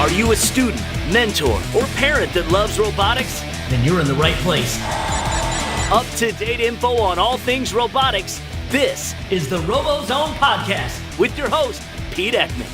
Are you a student, mentor, or parent that loves robotics? Then you're in the right place. Up-to-date info on all things robotics. This is the RoboZone Podcast with your host, Pete Ekman.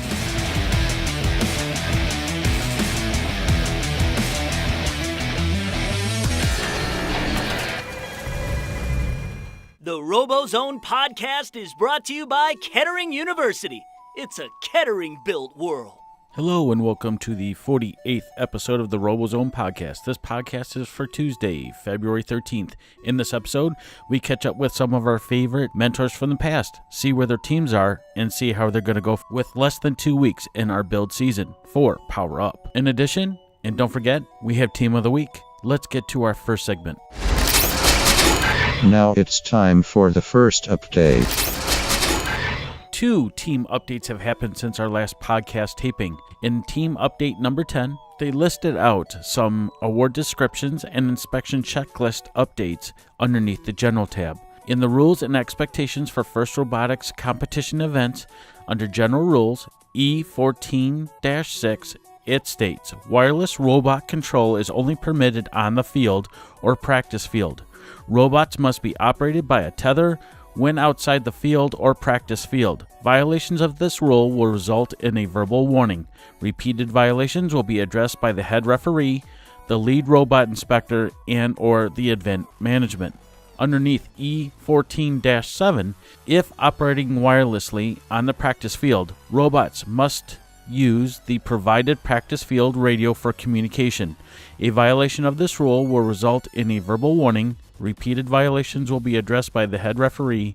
The RoboZone Podcast is brought to you by Kettering University. It's a Kettering-built world. Hello and welcome to the 48th episode of the RoboZone Podcast. This podcast is for Tuesday, February 13th. In this episode, we catch up with some of our favorite mentors from the past, see where their teams are, and see how they're going to go with less than 2 weeks in our build season for Power Up. In addition, and don't forget, we have Team of the Week. Let's get to our first segment. Now it's time for the first update. 2 team updates have happened since our last podcast taping. In team update number 10, they listed out some award descriptions and inspection checklist updates underneath the General tab. In the Rules and Expectations for First Robotics Competition Events, under General Rules, E14-6, it states, wireless robot control is only permitted on the field or practice field. Robots must be operated by a tether when outside the field or practice field. Violations of this rule will result in a verbal warning. Repeated violations will be addressed by the head referee, the lead robot inspector, and or the event management. Underneath E14-7, if operating wirelessly on the practice field, robots must use the provided practice field radio for communication. A violation of this rule will result in a verbal warning. Repeated violations will be addressed by the head referee,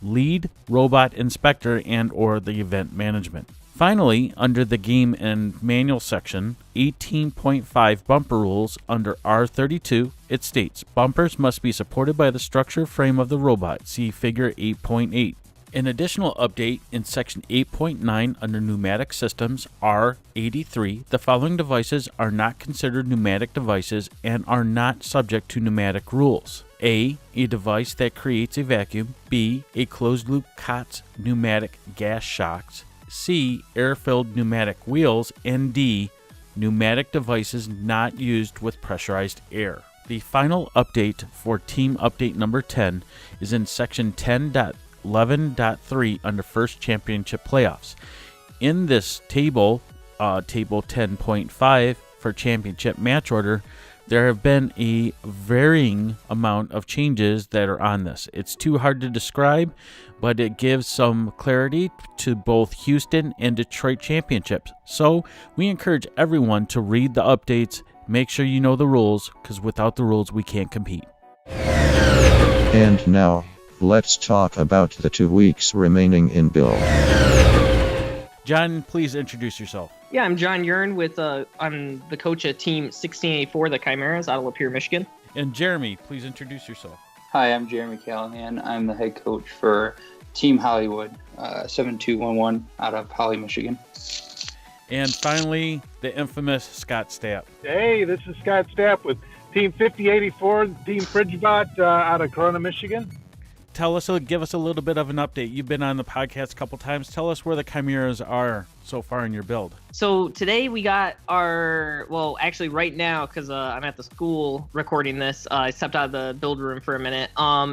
lead robot inspector, and or the event management. Finally, under the game and manual section, 18.5 bumper rules under R32, it states, bumpers must be supported by the structure frame of the robot. See figure 8.8. An additional update in section 8.9 under pneumatic systems, R83, the following devices are not considered pneumatic devices and are not subject to pneumatic rules. A device that creates a vacuum. B, a closed-loop COTS pneumatic gas shocks. C, air-filled pneumatic wheels. And D, pneumatic devices not used with pressurized air. The final update for team update number 10 is in section 10.11.3 under First Championship Playoffs. In this table, table 10.5 for championship match order, there have been a varying amount of changes that are on this. It's too hard to describe, but it gives some clarity to both Houston and Detroit championships. So we encourage everyone to read the updates, make sure you know the rules, because without the rules we can't compete. And now, let's talk about the 2 weeks remaining in build. John, please introduce yourself. Yeah, I'm John Urn I'm the coach at Team 1684, the Chimeras, out of Lapeer, Michigan. And Jeremy, please introduce yourself. Hi, I'm Jeremy Callahan. I'm the head coach for Team Hollywood, 7211 out of Holly, Michigan. And finally, the infamous Scott Stapp. Hey, this is Scott Stapp with Team 5084, Team Fridgebot out of Corona, Michigan. Give us a little bit of an update. You've been on the podcast a couple times. Tell us where the Chimeras are so far in your build. So today we got actually right now, because I'm at the school recording this, I stepped out of the build room for a minute.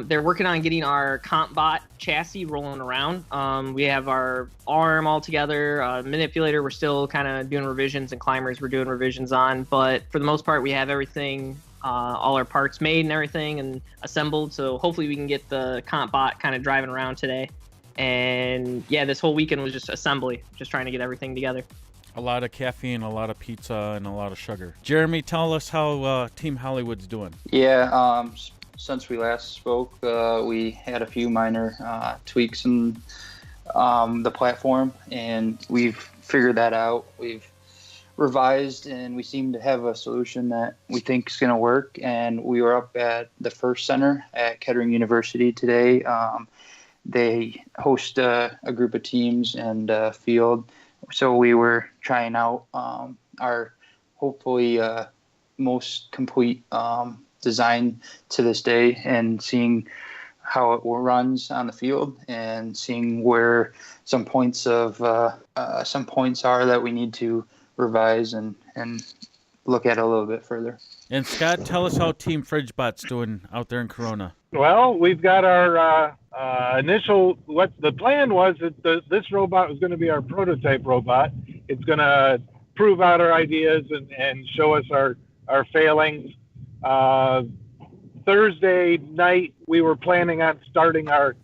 They're working on getting our CompBot chassis rolling around. We have our arm all together, manipulator we're still kind of doing revisions, and climbers we're doing revisions on. But for the most part, we have everything, all our parts made and everything and assembled. So hopefully we can get the CompBot kind of driving around today. And yeah, this whole weekend was just assembly, just trying to get everything together. A lot of caffeine, a lot of pizza, and a lot of sugar. Jeremy, tell us how Team Hollywood's doing. Yeah, since we last spoke, we had a few minor tweaks in the platform, and we've figured that out. We've revised, and we seem to have a solution that we think is going to work. And we were up at the First Center at Kettering University today. They host a group of teams and field. So we were trying out our hopefully most complete design to this day, and seeing how it runs on the field, and seeing where some points are that we need to revise and look at it a little bit further. And Scott, tell us how Team FridgeBot's doing out there in Corona. Well, we've got our initial. What the plan was that this robot was going to be our prototype robot. It's going to prove out our ideas and show us our failings. Thursday night, we were planning on starting our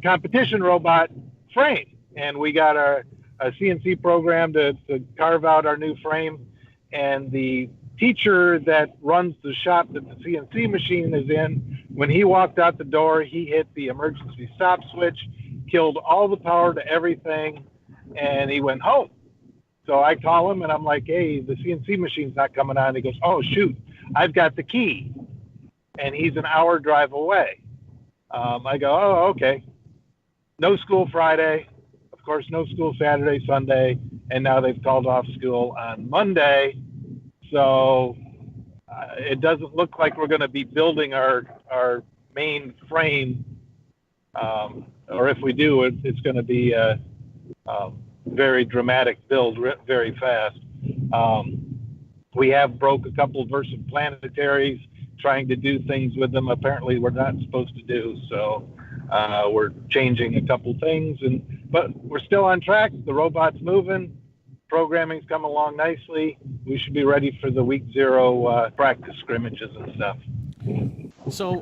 competition robot frame, and we got a CNC program to carve out our new frame. And the teacher that runs the shop that the CNC machine is in, when he walked out the door, he hit the emergency stop switch, killed all the power to everything, and he went home. So I call him, and I'm like, hey, the CNC machine's not coming on. He goes, oh, shoot, I've got the key. And he's an hour drive away. I go, oh, okay. No school Friday. Of course, no school Saturday, Sunday. And now they've called off school on Monday. So it doesn't look like we're going to be building our main frame. Or if we do, it's going to be a very dramatic build very fast. We have broke a couple of Versa planetaries, trying to do things with them apparently we're not supposed to do. So we're changing a couple things, but we're still on track. The robot's moving. Programming's come along nicely. We should be ready for the week 0 practice scrimmages and stuff. So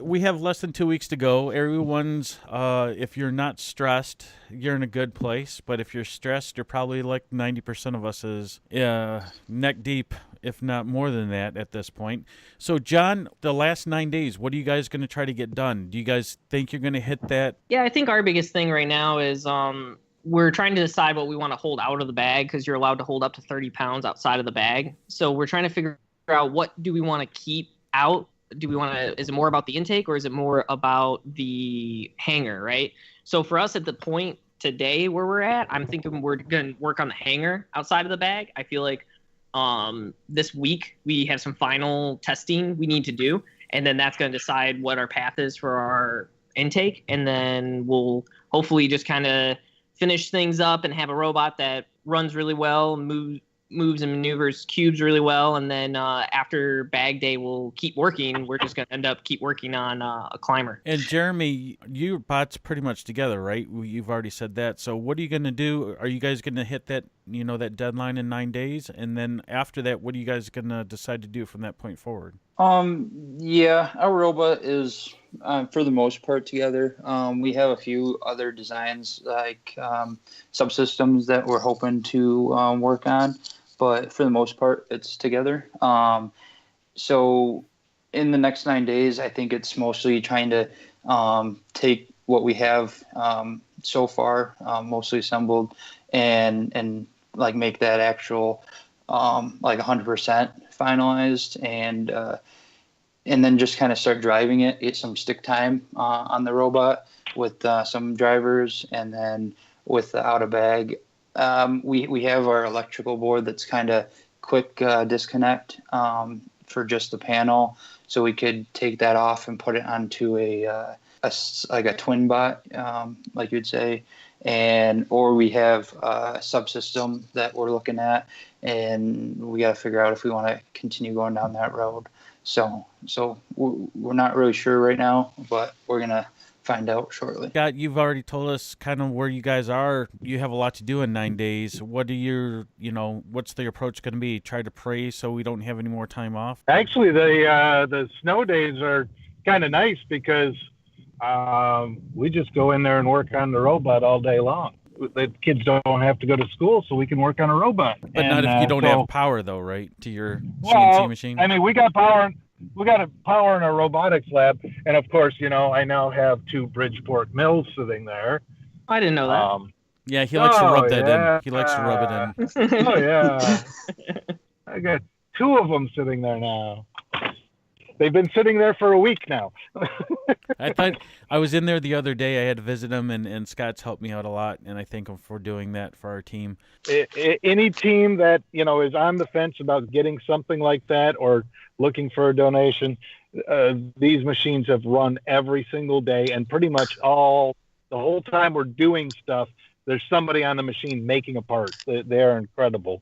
we have less than 2 weeks to go. Everyone's, if you're not stressed, you're in a good place. But if you're stressed, you're probably like 90% of us is neck deep, if not more than that at this point. So, John, the last 9 days, what are you guys going to try to get done? Do you guys think you're going to hit that? Yeah, I think our biggest thing right now is we're trying to decide what we want to hold out of the bag, because you're allowed to hold up to 30 pounds outside of the bag. So we're trying to figure out, what do we want to keep out? Is it more about the intake, or is it more about the hanger, right? So for us at the point today where we're at, I'm thinking we're going to work on the hanger outside of the bag. I feel like this week we have some final testing we need to do, and then that's going to decide what our path is for our intake. And then we'll hopefully just kind of finish things up and have a robot that runs really well, moves and maneuvers cubes really well, and then after bag day we'll keep working. We're just going to end up keep working on a climber. And Jeremy, your bot's pretty much together, right? You've already said that. So what are you going to do? Are you guys going to hit that that deadline in 9 days? And then after that, what are you guys going to decide to do from that point forward? Yeah, our robot is for the most part together. We have a few other designs like subsystems that we're hoping to work on, but for the most part, it's together. So in the next 9 days, I think it's mostly trying to take what we have so far, mostly assembled, and like make that actual like 100% finalized, and then just kind of start driving it, get some stick time on the robot with some drivers, and then with the out of bag. We have our electrical board that's kind of quick disconnect for just the panel, so we could take that off and put it onto a twin bot, like you'd say, or we have a subsystem that we're looking at, and we got to figure out if we want to continue going down that road. So we're not really sure right now, but we're gonna find out shortly. Scott, you've already told us kind of where you guys are. You have a lot to do in 9 days. What are your, what's the approach going to be? Try to pray so we don't have any more time off? Actually, the snow days are kind of nice because we just go in there and work on the robot all day long. The kids don't have to go to school, so we can work on a robot. But not if you don't have power, though, right, to your CNC machine? I mean, we got power. We got a power in our robotics lab, and of course, I now have 2 Bridgeport mills sitting there. I didn't know that. Yeah, he likes to rub that in. He likes to rub it in. Oh yeah, I got 2 of them sitting there now. They've been sitting there for a week now. I thought I was in there the other day. I had to visit him, and Scott's helped me out a lot, and I thank him for doing that for our team. Any team that is on the fence about getting something like that or looking for a donation, these machines have run every single day, and pretty much the whole time we're doing stuff, there's somebody on the machine making a part. They are incredible.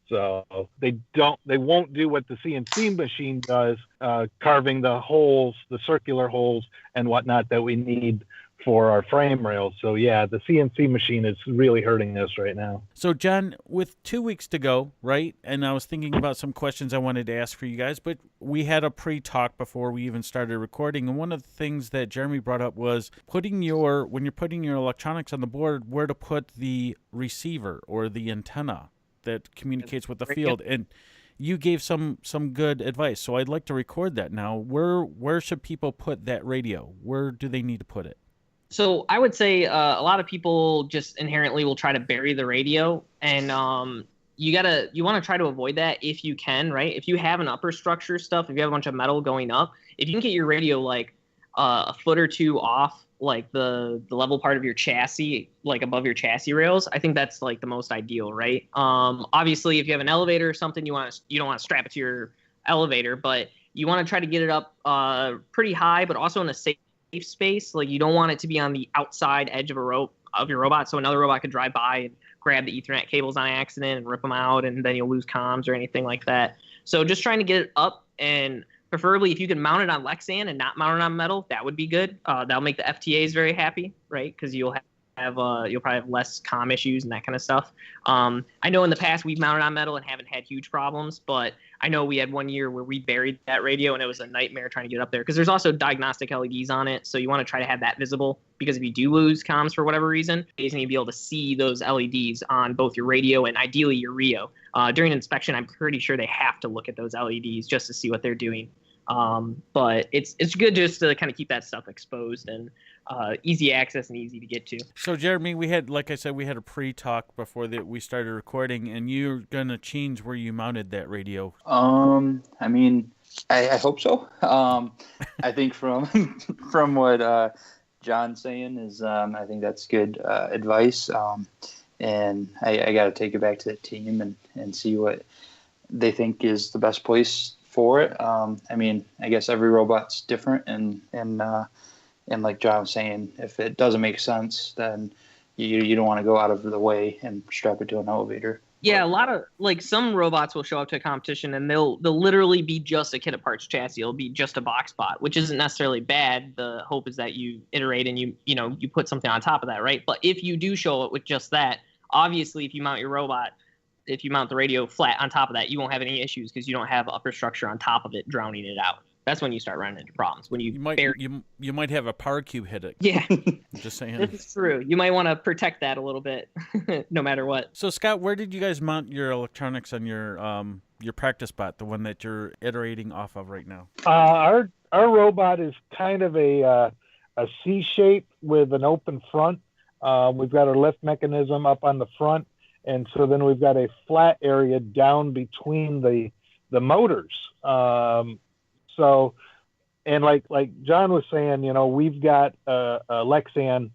So they won't do what the CNC machine does, carving the holes, the circular holes and whatnot that we need for our frame rails. So yeah, the CNC machine is really hurting us right now. So John, with 2 weeks to go, right? And I was thinking about some questions I wanted to ask for you guys, but we had a pre-talk before we even started recording. And one of the things that Jeremy brought up was when you're putting your electronics on the board, where to put the receiver or the antenna that communicates with the field. And you gave some good advice. So I'd like to record that now. Where should people put that radio? Where do they need to put it? So I would say a lot of people just inherently will try to bury the radio, and you want to try to avoid that if you can, right? If you have an upper structure stuff, if you have a bunch of metal going up, if you can get your radio like a foot or two off like the level part of your chassis, like above your chassis rails, I think that's like the most ideal, right? Obviously, if you have an elevator or something, you don't want to strap it to your elevator, but you want to try to get it up pretty high, but also in a safe space. Like you don't want it to be on the outside edge of your robot, so another robot could drive by and grab the Ethernet cables on accident and rip them out, and then you'll lose comms or anything like that. So just trying to get it up, and preferably if you can mount it on Lexan and not mount it on metal, that would be good. That'll make the FTAs very happy, right? Because you'll probably have less comm issues and that kind of stuff. I know in the past we've mounted on metal and haven't had huge problems, but I know we had one year where we buried that radio and it was a nightmare trying to get it up there because there's also diagnostic LEDs on it. So you want to try to have that visible, because if you do lose comms for whatever reason, you need to be able to see those LEDs on both your radio and ideally your Rio. During inspection, I'm pretty sure they have to look at those LEDs just to see what they're doing. But it's good just to kind of keep that stuff exposed and easy access and easy to get to. So Jeremy, like I said, we had a pre-talk before we started recording, and you're gonna change where you mounted that radio. I mean, I hope so. I think from what John's saying is, I think that's good advice. And I got to take it back to the team and see what they think is the best place for it. I mean, I guess every robot's different, and like John was saying, if it doesn't make sense, then you don't want to go out of the way and strap it to an elevator. Yeah, a lot of some robots will show up to a competition and they'll literally be just a kit of parts chassis. It'll be just a box bot, which isn't necessarily bad. The hope is that you iterate and you put something on top of that, right? But if you do show it with just that, obviously if you mount the radio flat on top of that, you won't have any issues because you don't have upper structure on top of it drowning it out. That's when you start running into problems. When you might have a power cube hit it. Yeah, just saying. This is true. You might want to protect that a little bit, no matter what. So Scott, where did you guys mount your electronics on your practice bot, the one that you're iterating off of right now? Our robot is kind of a C shape with an open front. We've got our lift mechanism up on the front, and so then we've got a flat area down between the motors. So, and like John was saying, we've got a Lexan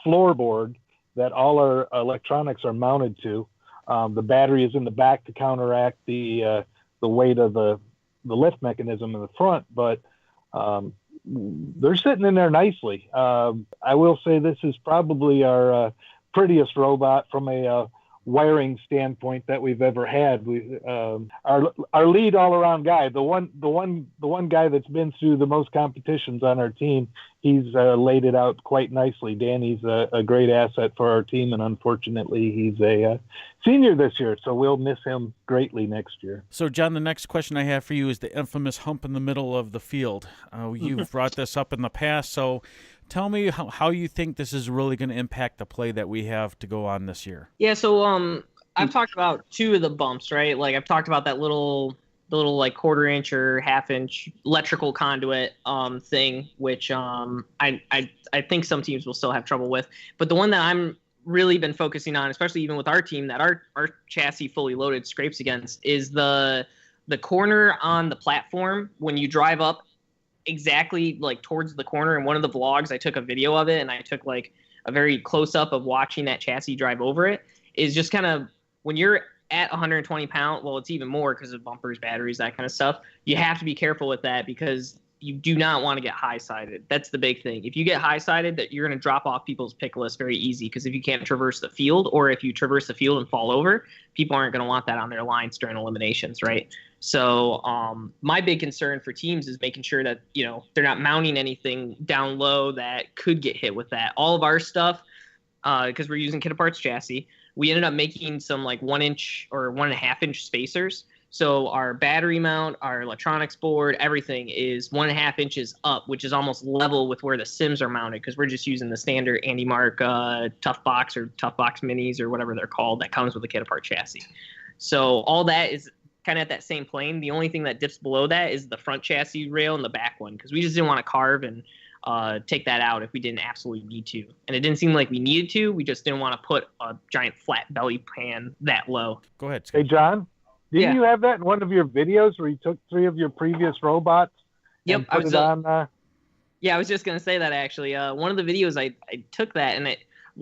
floorboard that all our electronics are mounted to. The battery is in the back to counteract the weight of the lift mechanism in the front, but they're sitting in there nicely. I will say this is probably our prettiest robot from a wiring standpoint that we've ever had. Our lead all around guy, the one guy that's been through the most competitions on our team, he's laid it out quite nicely. Danny's a great asset for our team, and unfortunately he's a senior this year, so we'll miss him greatly next year. So John, the next question I have for you is the infamous hump in the middle of the field. You've brought this up in the past, so tell me how you think this is really going to impact the play that we have to go on this year. Yeah, so I've talked about two of the bumps, right? Like I've talked about that little like 1/4 inch or 1/2 inch electrical conduit thing, which I think some teams will still have trouble with. But the one that I'm really been focusing on, especially even with our team that our chassis fully loaded scrapes against, is the corner on the platform when you drive up exactly like towards the corner. In one of the vlogs, I took a video of it and I took like a very close up of watching that chassis drive over it. Is just kind of when you're at 120 pounds, well, it's even more because of bumpers, batteries, that kind of stuff. You have to be careful with that because you do not want to get high-sided. That's the big thing. If you get high-sided, that you're going to drop off people's pick list very easy, because if you can't traverse the field, or if you traverse the field and fall over, people aren't going to want that on their lines during eliminations, right? So my big concern for teams is making sure that, they're not mounting anything down low that could get hit with that. All of our stuff, because we're using T.O.R.C chassis, we ended up making some like 1-inch or 1.5-inch spacers. So our battery mount, our electronics board, everything is 1.5 inches up, which is almost level with where the Sims are mounted, because we're just using the standard Andy Mark Tough Box or Tough Box Minis or whatever they're called that comes with the T.O.R.C chassis. So all that is kind of at that same plane. The only thing that dips below that is the front chassis rail and the back one, because we just didn't want to carve and take that out if we didn't absolutely need to. And it didn't seem like we needed to. We just didn't want to put a giant flat belly pan that low. Go ahead, Scott. Hey, John, didn't you have that in one of your videos where you took 3 of your previous robots? Yep, and put it on. Yeah, I was just going to say that, actually. One of the videos, I took that, and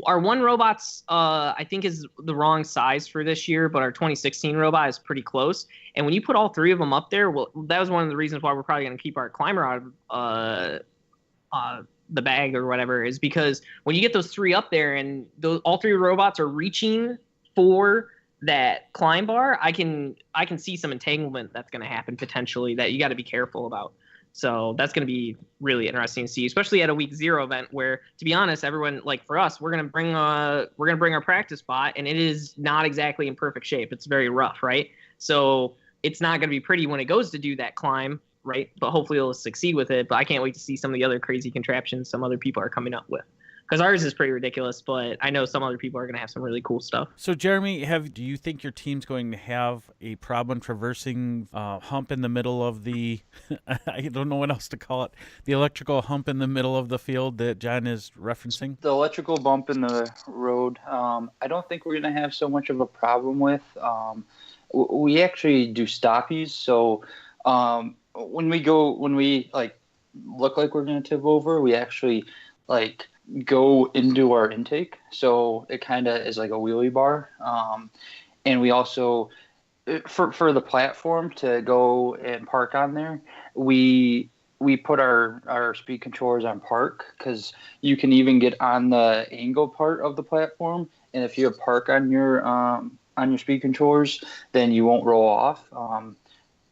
our one robot's, I think, is the wrong size for this year, but our 2016 robot is pretty close. And when you put all 3 of them up there, well, that was one of the reasons why we're probably going to keep our climber out of the bag or whatever, is because when you get those 3 up there and all 3 robots are reaching for that climb bar, I can see some entanglement that's going to happen potentially that you got to be careful about. So that's going to be really interesting to see, especially at a week 0 event where, to be honest, everyone, like for us, we're going to bring our practice bot, and it is not exactly in perfect shape. It's very rough, right? So it's not going to be pretty when it goes to do that climb, right? But hopefully it'll succeed with it. But I can't wait to see some of the other crazy contraptions some other people are coming up with. Because ours is pretty ridiculous, but I know some other people are going to have some really cool stuff. So, Jeremy, do you think your team's going to have a problem traversing hump in the middle of the, I don't know what else to call it, the electrical hump in the middle of the field that John is referencing? The electrical bump in the road, I don't think we're going to have so much of a problem with. We actually do stoppies, so when we like look like we're going to tip over, we actually like go into our intake, so it kind of is like a wheelie bar, and we also for the platform to go and park on there, we put our speed controllers on park, because you can even get on the angle part of the platform, and if you have park on your speed controllers, then you won't roll off.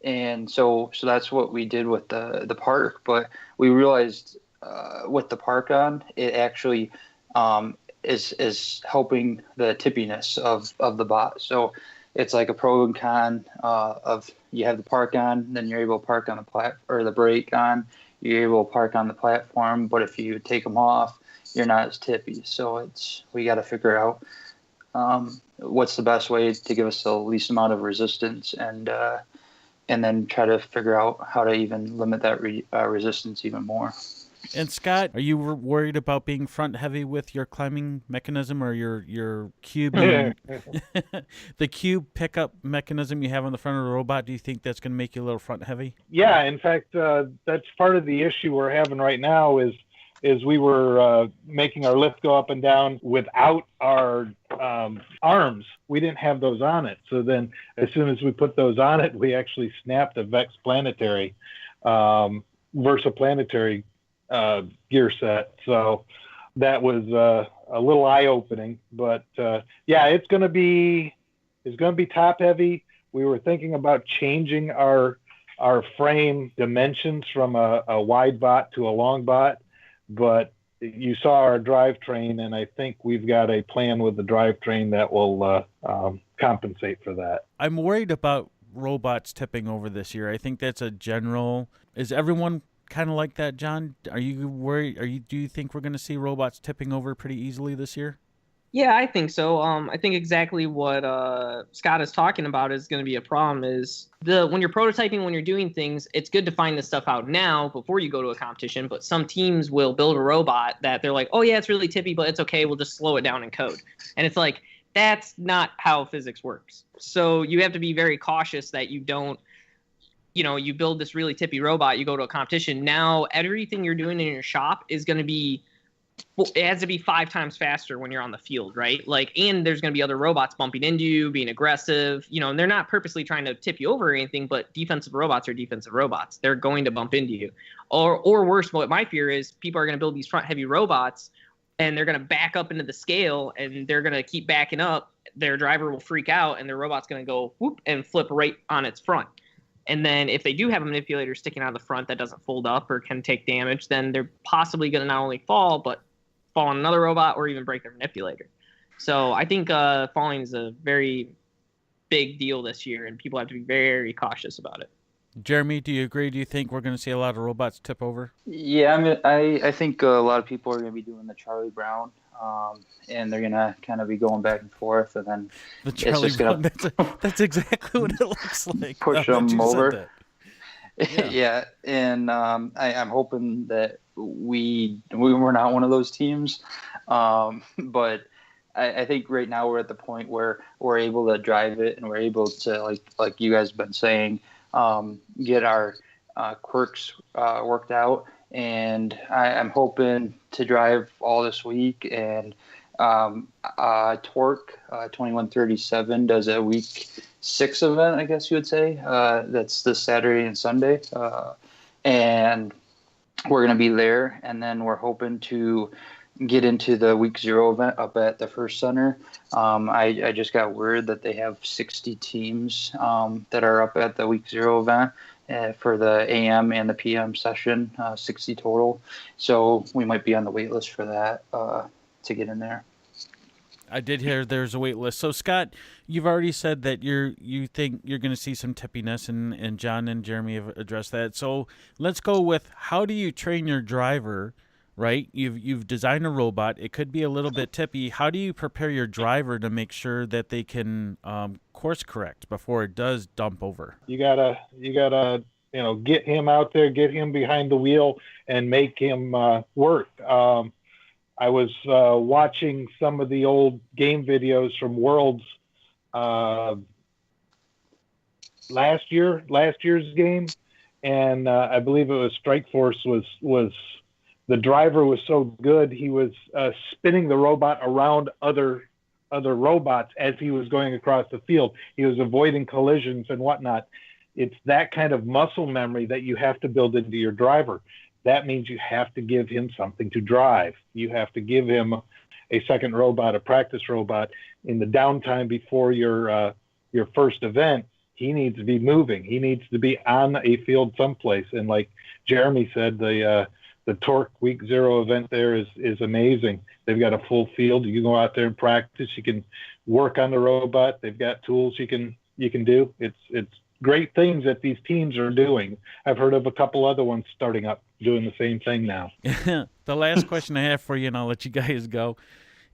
And so that's what we did with the park, but we realized with the park on, it actually is helping the tippiness of the bot. So it's like a pro and con of, you have the park on, then you're able to park on the brake on, you're able to park on the platform, but if you take them off, you're not as tippy. So we got to figure out what's the best way to give us the least amount of resistance, and then try to figure out how to even limit that resistance even more. And Scott, are you worried about being front heavy with your climbing mechanism, or your cube, the cube pickup mechanism you have on the front of the robot? Do you think that's going to make you a little front heavy? Yeah, in fact, that's part of the issue we're having right now is we were making our lift go up and down without our arms. We didn't have those on it. So then as soon as we put those on it, we actually snapped a Vex Planetary, Versa Planetary gear set. So that was a little eye-opening. But yeah, it's going to be top heavy. We were thinking about changing our frame dimensions from a wide bot to a long bot, but you saw our drivetrain, and I think we've got a plan with the drivetrain that will compensate for that. I'm worried about robots tipping over this year. I think that's a general. Is everyone kind of like that, John? Are you worried? Do you think we're going to see robots tipping over pretty easily this year? Yeah, I think so. I think exactly what Scott is talking about is going to be a problem. Is when you're prototyping, when you're doing things, it's good to find this stuff out now before you go to a competition. But some teams will build a robot that they're like, oh yeah, it's really tippy, but it's okay. We'll just slow it down in code. And it's like, that's not how physics works. So you have to be very cautious that you don't, you build this really tippy robot, you go to a competition. Now everything you're doing in your shop is going to be Well, it has to be 5 times faster when you're on the field, right? Like, and there's going to be other robots bumping into you, being aggressive, and they're not purposely trying to tip you over or anything, but defensive robots are defensive robots. They're going to bump into you. Or worse, what my fear is people are going to build these front heavy robots and they're going to back up into the scale and they're going to keep backing up. Their driver will freak out and their robot's going to go whoop and flip right on its front. And then if they do have a manipulator sticking out of the front that doesn't fold up or can take damage, then they're possibly going to not only fall, but fall on another robot or even break their manipulator. So I think falling is a very big deal this year, and people have to be very cautious about it. Jeremy, do you agree? Do you think we're going to see a lot of robots tip over? Yeah, I think a lot of people are going to be doing the Charlie Brown, and they're going to kind of be going back and forth, and then the Charlie it's just Brown. That's exactly what it looks like. Push them over. Yeah, and I'm hoping that we were not one of those teams, but I think right now we're at the point where we're able to drive it and we're able to like you guys have been saying, get our quirks worked out, and I'm hoping to drive all this week. And T.O.R.C 2137 does a week 6 event, I guess you would say. That's this Saturday and Sunday, and we're going to be there. And then we're hoping to get into the week 0 event up at the First Center. I just got word that they have 60 teams that are up at the week 0 event for the AM and the PM session, 60 total. So we might be on the wait list for that to get in there. I did hear there's a wait list. So, Scott, you've already said that you think you're going to see some tippiness, and John and Jeremy have addressed that. So let's go with, how do you train your driver, right? You've designed a robot. It could be a little bit tippy. How do you prepare your driver to make sure that they can course correct before it does dump over? You gotta get him out there, get him behind the wheel, and make him work. I was watching some of the old game videos from Worlds last year's game, and I believe it was Strike Force was the driver was so good he was spinning the robot around other robots as he was going across the field. He was avoiding collisions and whatnot. It's that kind of muscle memory that you have to build into your driver. That means you have to give him something to drive. You have to give him a second robot, a practice robot. In the downtime before your first event, he needs to be moving. He needs to be on a field someplace. And like Jeremy said, the T.O.R.C week 0 event there is amazing. They've got a full field. You can go out there and practice. You can work on the robot. They've got tools you can do. It's great things that these teams are doing. I've heard of a couple other ones starting up doing the same thing now. The last question I have for you, and I'll let you guys go,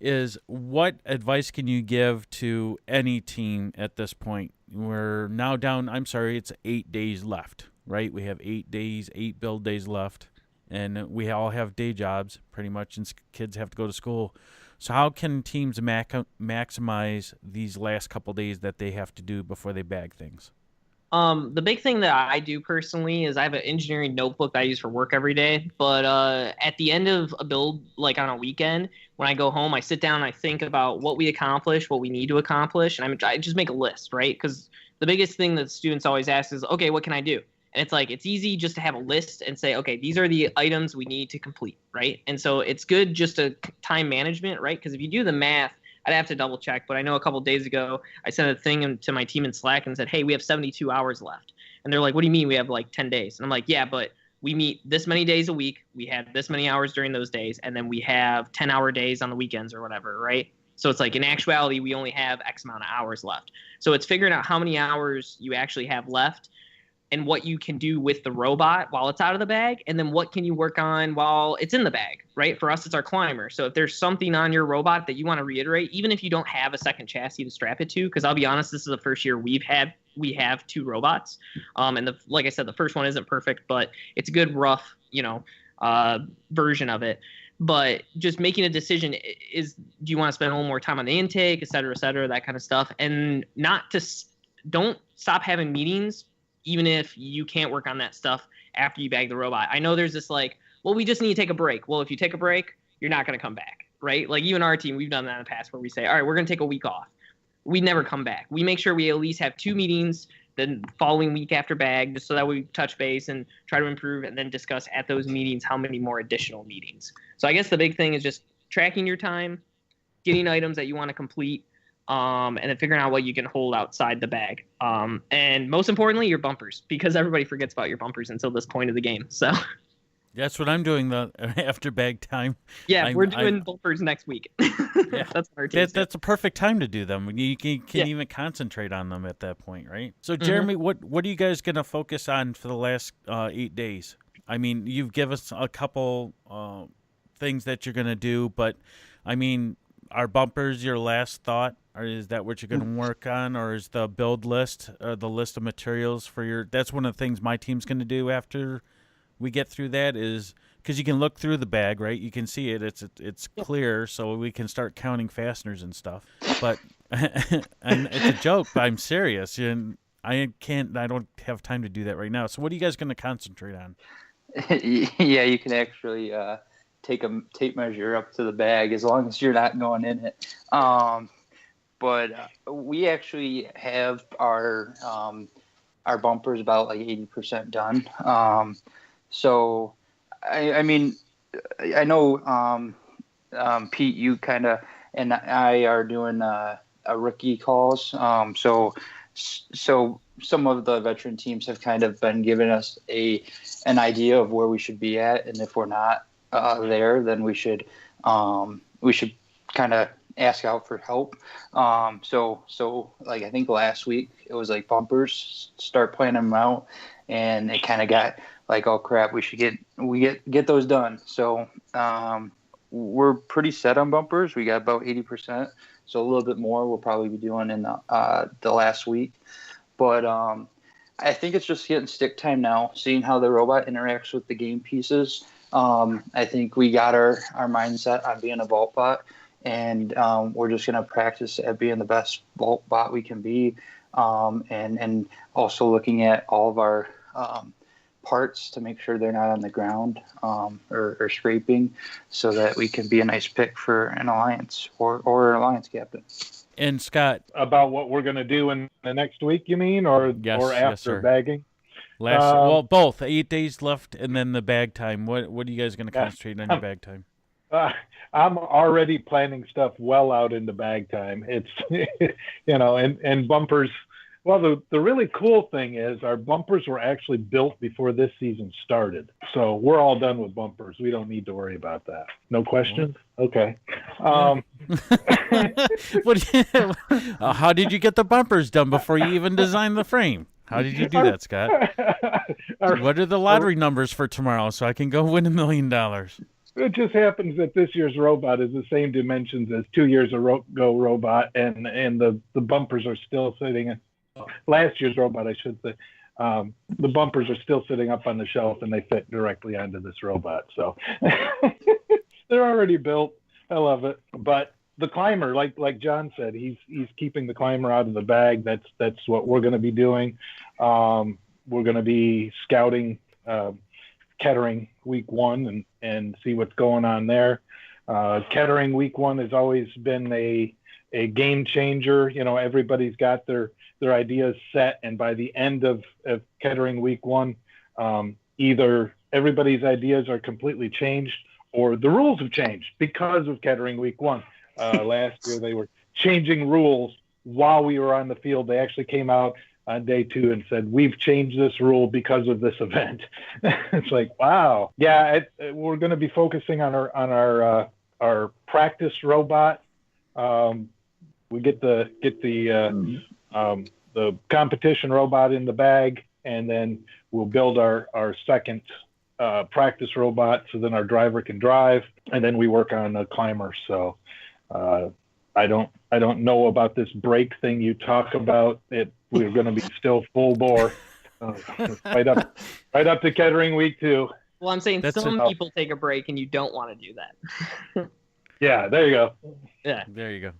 is what advice can you give to any team at this point? We're now down, it's 8 days left, right? We have 8 days, 8 build days left, and we all have day jobs pretty much, and kids have to go to school. So how can teams maximize these last couple days that they have to do before they bag things? The big thing that I do personally is I have an engineering notebook that I use for work every day. But at the end of a build, like on a weekend, when I go home, I sit down and I think about what we accomplished, what we need to accomplish, and I just make a list, right? Because the biggest thing that students always ask is, okay, what can I do? And it's like, it's easy just to have a list and say, okay, these are the items we need to complete, right? And so it's good just to time management, right? Because if you do the math, I'd have to double check, but I know a couple of days ago I sent a thing to my team in Slack and said, hey, we have 72 hours left. And they're like, what do you mean we have like 10 days? And I'm like, yeah, but we meet this many days a week. We have this many hours during those days. And then we have 10-hour days on the weekends or whatever, right? So it's like in actuality, we only have X amount of hours left. So it's figuring out how many hours you actually have left and what you can do with the robot while it's out of the bag, and then what can you work on while it's in the bag, right? For us, it's our climber. So if there's something on your robot that you want to reiterate, even if you don't have a second chassis to strap it to, because I'll be honest, this is the first year we have 2 robots. And like I said, the first one isn't perfect, but it's a good rough, version of it. But just making a decision is, do you want to spend a little more time on the intake, et cetera, that kind of stuff. And don't stop having meetings even if you can't work on that stuff after you bag the robot. I know there's this like, well, we just need to take a break. Well, if you take a break, you're not going to come back, right? Like even our team, we've done that in the past where we say, all right, we're going to take a week off. We never come back. We make sure we at least have 2 meetings the following week after bag, just so that we touch base and try to improve, and then discuss at those meetings how many more additional meetings. So I guess the big thing is just tracking your time, getting items that you want to complete, and then figuring out what you can hold outside the bag. And most importantly, your bumpers, because everybody forgets about your bumpers until this point of the game. So that's what I'm doing after bag time. Yeah, we're doing bumpers next week. Yeah, that's our team. That's a perfect time to do them. You can even concentrate on them at that point, right? So, Jeremy, what are you guys going to focus on for the last 8 days? I mean, you've given us a couple things that you're going to do, but, I mean, are bumpers your last thought? Or is that what you're going to work on? Or is the build list or the list of materials for your – that's one of the things my team's going to do after we get through that is – because you can look through the bag, right? You can see it. It's clear, so we can start counting fasteners and stuff. But and it's a joke, but I'm serious. And I don't have time to do that right now. So what are you guys going to concentrate on? Yeah, you can actually take a tape measure up to the bag as long as you're not going in it. But we actually have our bumpers about like 80% done. So. I mean, I know, Pete, you kind of and I are doing a rookie calls. So some of the veteran teams have kind of been giving us an idea of where we should be at, and if we're not there, then we should kind of ask out for help. So like I think last week it was like bumpers, start planning them out, and it kind of got like, oh crap, we should get those done. So we're pretty set on bumpers. We got about 80%, so a little bit more we'll probably be doing in the last week. But I think it's just getting stick time now, seeing how the robot interacts with the game pieces. I think we got our mindset on being a vault bot, and we're just going to practice at being the best vault bot we can be, and also looking at all of our parts to make sure they're not on the ground or scraping, so that we can be a nice pick for an alliance or alliance captain. And Scott, about what we're going to do in the next week, you mean, or after bagging? Well, both. 8 days left, and then the bag time. What are you guys going to concentrate on your bag time? I'm already planning stuff well out into bag time. It's and bumpers. Well, the really cool thing is our bumpers were actually built before this season started. So we're all done with bumpers. We don't need to worry about that. No questions? Okay. How did you get the bumpers done before you even designed the frame? How did you do that, Scott? What are the lottery numbers for tomorrow so I can go win $1 million? It just happens that this year's robot is the same dimensions as 2 years ago robot, and the bumpers are still sitting in. Last year's robot, I should say, the bumpers are still sitting up on the shelf, and they fit directly onto this robot. So they're already built. I love it. But the climber, like John said, he's keeping the climber out of the bag. That's what we're going to be doing. We're going to be scouting Kettering week 1 and see what's going on there. Kettering week 1 has always been a game changer. Everybody's got their ideas set, and by the end of Kettering week 1, either everybody's ideas are completely changed or the rules have changed because of Kettering week 1. Last year they were changing rules while we were on the field. They actually came out on day 2 and said, we've changed this rule because of this event. It's like, wow. Yeah, we're going to be focusing on our practice robot. We get the competition robot in the bag, and then we'll build our second practice robot, so then our driver can drive, and then we work on a climber. So I don't know about this break thing you talk about. We're going to be still full bore, right up to Kettering week 2. Well, I'm saying some people take a break, and you don't want to do that. Yeah, there you go. Yeah, there you go.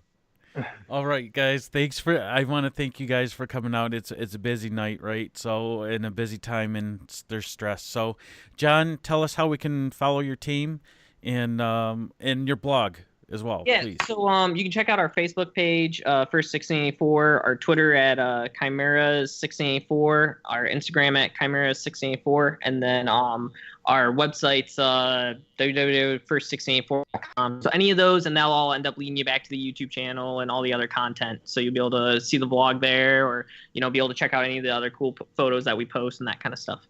All right, guys. I want to thank you guys for coming out. It's a busy night, right? So, and a busy time, and there's stress. So, John, tell us how we can follow your team and your blog as well, Yeah, please. so you can check out our Facebook page, First 1684, our Twitter at Chimeras1684, our Instagram at Chimeras1684, and then our website's www.first1684.com. So any of those, and that'll all end up leading you back to the YouTube channel and all the other content. So you'll be able to see the vlog there, or be able to check out any of the other cool photos that we post and that kind of stuff.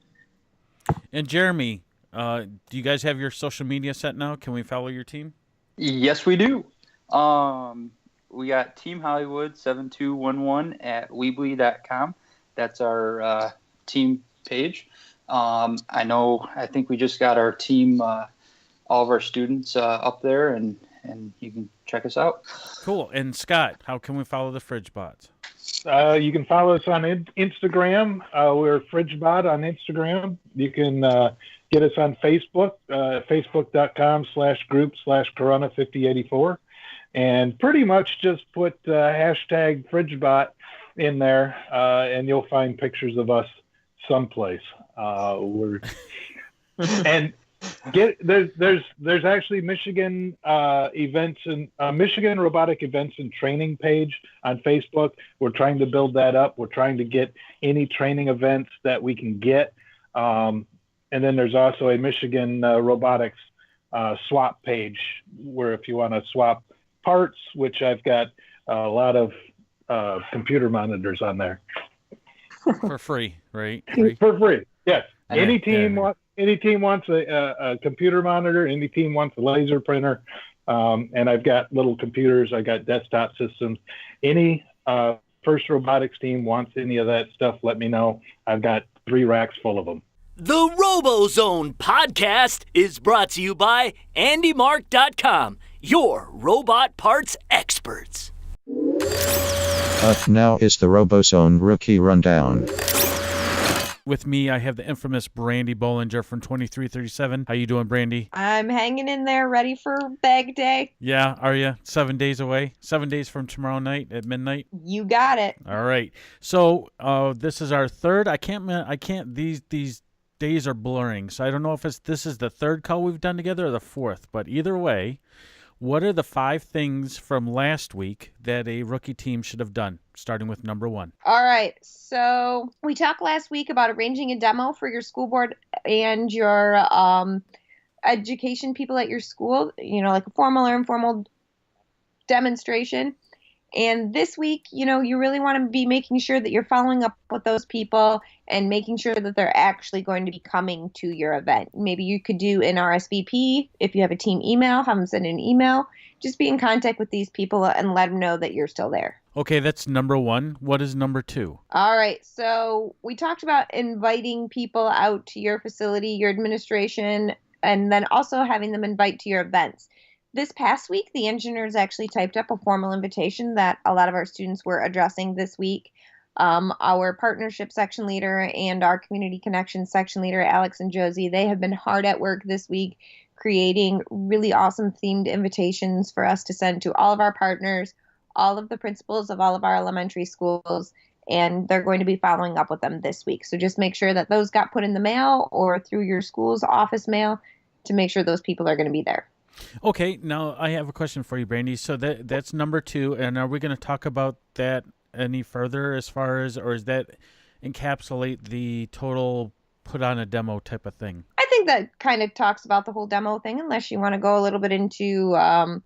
And Jeremy, do you guys have your social media set now? Can we follow your team? Yes, we do. We got Team Hollywood 7211 at Weebly.com. That's our team page. I think we just got our team, all of our students up there, and you can check us out. Cool. And Scott, how can we follow the Fridge Bots? You can follow us on Instagram. We're FridgeBot on Instagram. You can get us on Facebook, facebook.com/group/Corona5084. And pretty much just put hashtag FridgeBot in there, and you'll find pictures of us someplace. And there's actually Michigan events and Michigan Robotic Events and Training page on Facebook. We're trying to build that up. We're trying to get any training events that we can get. And then there's also a Michigan Robotics swap page where if you want to swap parts, which I've got a lot of computer monitors on there. For free, right? For free, yes. Yeah, Any team wants a computer monitor. Any team wants a laser printer. And I've got little computers. I got desktop systems. Any First Robotics team wants any of that stuff, let me know. I've got 3 racks full of them. The RoboZone podcast is brought to you by AndyMark.com, your robot parts experts. Up now is the RoboZone Rookie Rundown. With me, I have the infamous Brandi Bollinger from 2337. How you doing, Brandi? I'm hanging in there, ready for bag day. Yeah, are you? 7 days away? 7 days from tomorrow night at midnight? You got it. All right. So this is our third. I can't. These days are blurring, so I don't know if this is the third call we've done together or the fourth. But either way, what are the 5 things from last week that a rookie team should have done? Starting with number 1. All right. So we talked last week about arranging a demo for your school board and your education people at your school, like a formal or informal demonstration. And this week, you really want to be making sure that you're following up with those people and making sure that they're actually going to be coming to your event. Maybe you could do an RSVP. If you have a team email, have them send an email. Just be in contact with these people and let them know that you're still there. Okay, that's number 1. What is number 2? All right. So we talked about inviting people out to your facility, your administration, and then also having them invite to your events. This past week, the EngiNerds actually typed up a formal invitation that a lot of our students were addressing this week. Our partnership section leader and our community connections section leader, Alex and Josie, they have been hard at work this week creating really awesome themed invitations for us to send to all of our partners, all of the principals of all of our elementary schools, and they're going to be following up with them this week. So just make sure that those got put in the mail or through your school's office mail to make sure those people are going to be there. Okay, now I have a question for you, Brandi. So that's number 2, and are we going to talk about that any further as far as, or is that encapsulate the total put on a demo type of thing? I think that kind of talks about the whole demo thing, unless you want to go a little bit into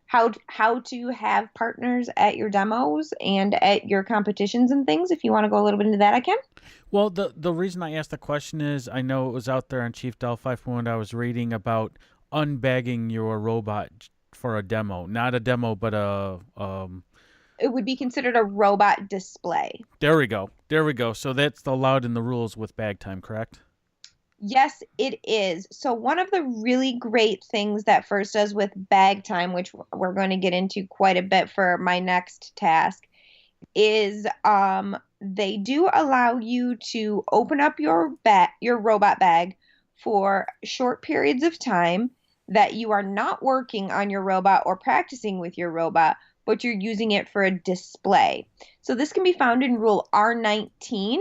how to have partners at your demos and at your competitions and things. If you want to go a little bit into that, I can. Well, the reason I asked the question is I know it was out there on Chief Delphi when I was reading about unbagging your robot for a demo. Not a demo, but it would be considered a robot display. There we go. So that's allowed in the rules with bag time, correct? Yes, it is. So one of the really great things that FIRST does with bag time, which we're going to get into quite a bit for my next task, is they do allow you to open up your robot bag for short periods of time that you are not working on your robot or practicing with your robot, but you're using it for a display. So this can be found in Rule R19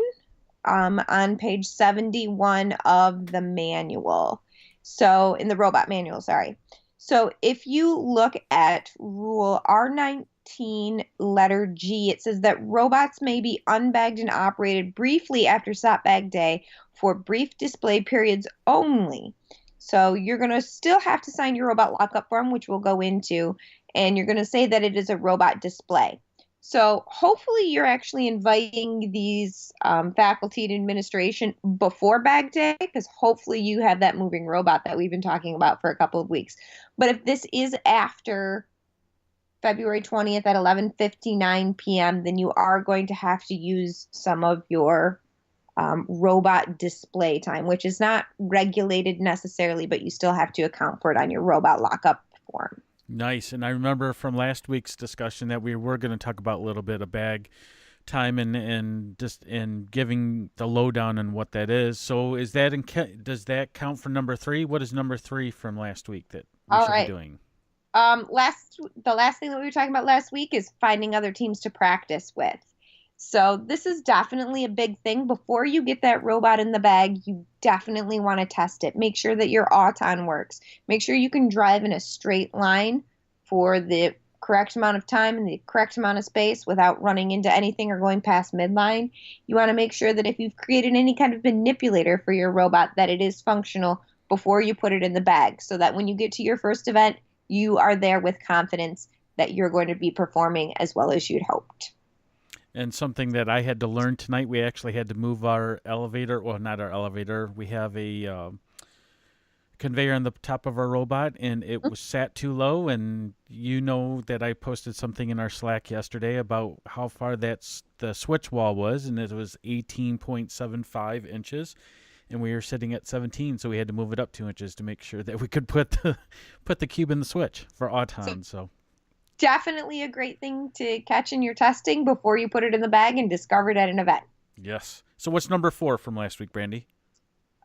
on page 71 of the manual. So in the robot manual, sorry. So if you look at rule R19 letter G, it says that robots may be unbagged and operated briefly after stop bag day for brief display periods only. So you're going to still have to sign your robot lockup form, which we'll go into, and you're going to say that it is a robot display. So hopefully you're actually inviting these faculty and administration before bag day, because hopefully you have that moving robot that we've been talking about for a couple of weeks. But if this is after February 20th at 11:59 p.m., then you are going to have to use some of your robot display time, which is not regulated necessarily, but you still have to account for it on your robot lockup form. Nice. And I remember from last week's discussion that we were going to talk about a little bit of bag time and giving the lowdown on what that is. So does that count for number 3? What is number 3 from last week that we should be doing? The last thing that we were talking about last week is finding other teams to practice with. So this is definitely a big thing. Before you get that robot in the bag, you definitely want to test it. Make sure that your auton works. Make sure you can drive in a straight line for the correct amount of time and the correct amount of space without running into anything or going past midline. You want to make sure that if you've created any kind of manipulator for your robot, that it is functional before you put it in the bag, so that when you get to your first event, you are there with confidence that you're going to be performing as well as you'd hoped. And something that I had to learn tonight, we actually had to move our elevator. Well, not our elevator. We have a conveyor on the top of our robot, and it was sat too low. And you know that I posted something in our Slack yesterday about how far the switch wall was, and it was 18.75 inches. And we were sitting at 17, so we had to move it up 2 inches to make sure that we could put the cube in the switch for auton. So definitely a great thing to catch in your testing before you put it in the bag and discover it at an event. Yes. So what's number 4 from last week, Brandi?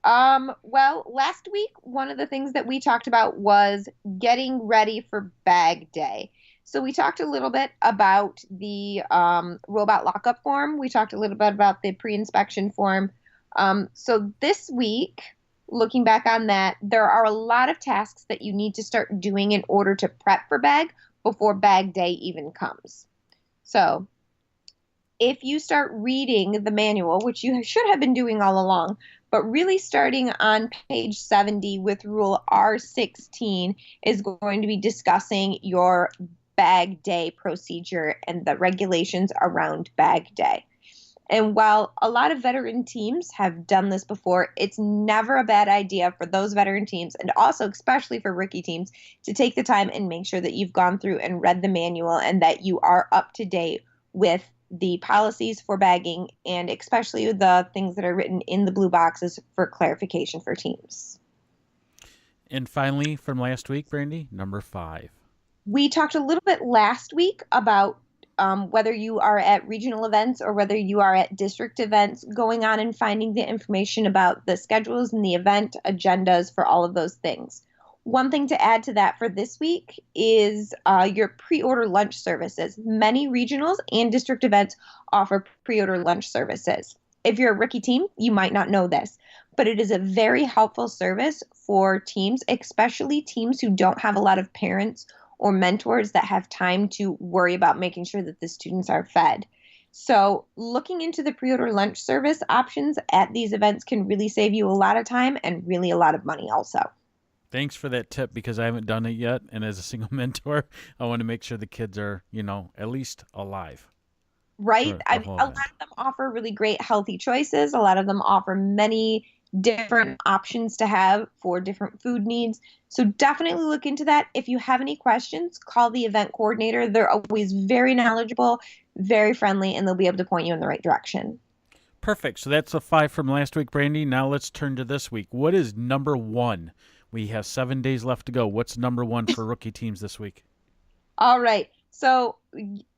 Well, last week, one of the things that we talked about was getting ready for bag day. So we talked a little bit about the robot lockup form. We talked a little bit about the pre-inspection form. So this week, looking back on that, there are a lot of tasks that you need to start doing in order to prep for bag before bag day even comes. So if you start reading the manual, which you should have been doing all along, but really starting on page 70 with rule R16 is going to be discussing your bag day procedure and the regulations around bag day. And while a lot of veteran teams have done this before, it's never a bad idea for those veteran teams, and also especially for rookie teams, to take the time and make sure that you've gone through and read the manual and that you are up to date with the policies for bagging, and especially the things that are written in the blue boxes for clarification for teams. And finally, from last week, Brandi, number 5. We talked a little bit last week about whether you are at regional events or whether you are at district events, going on and finding the information about the schedules and the event agendas for all of those things. One thing to add to that for this week is your pre-order lunch services. Many regionals and district events offer pre-order lunch services. If you're a rookie team, you might not know this, but it is a very helpful service for teams, especially teams who don't have a lot of parents or mentors that have time to worry about making sure that the students are fed. So looking into the pre-order lunch service options at these events can really save you a lot of time and really a lot of money also. Thanks for that tip, because I haven't done it yet. And as a single mentor, I want to make sure the kids are, at least alive. Right. A lot of them offer really great healthy choices. A lot of them offer many different options to have for different food needs. So definitely look into that. If you have any questions, call the event coordinator. They're always very knowledgeable, very friendly, and they'll be able to point you in the right direction. Perfect. So that's a 5 from last week, Brandi. Now let's turn to this week. What is number 1? We have 7 days left to go. What's number 1 for rookie teams this week? All right. So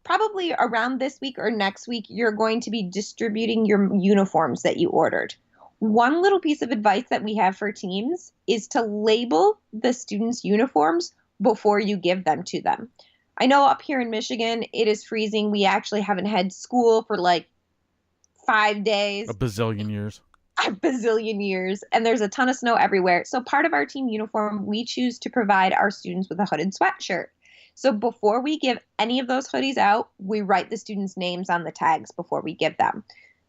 probably around this week or next week, you're going to be distributing your uniforms that you ordered. One little piece of advice that we have for teams is to label the students' uniforms before you give them to them. I know up here in Michigan, it is freezing. We actually haven't had school for like 5 days. A bazillion years. a bazillion years, and there's a ton of snow everywhere. So part of our team uniform, we choose to provide our students with a hooded sweatshirt. So before we give any of those hoodies out, we write the students' names on the tags before we give them.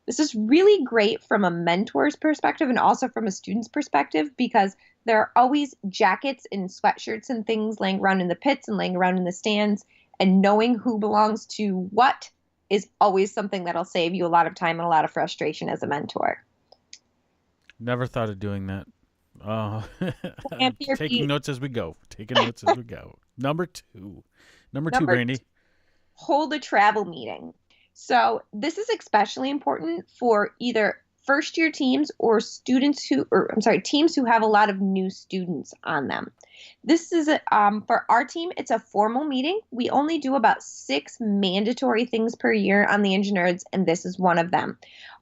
This is really great from a mentor's perspective and also from a student's perspective, because there are always jackets and sweatshirts and things laying around in the pits and laying around in the stands, and knowing who belongs to what is always something that'll save you a lot of time and a lot of frustration as a mentor. Never thought of doing that. Taking Taking notes as we go. Number two, Brandi. Hold a travel meeting. So this is especially important for either first-year teams or teams who have a lot of new students on them. This is for our team, it's a formal meeting. We only do about 6 mandatory things per year on the EngiNerds, and this is one of them.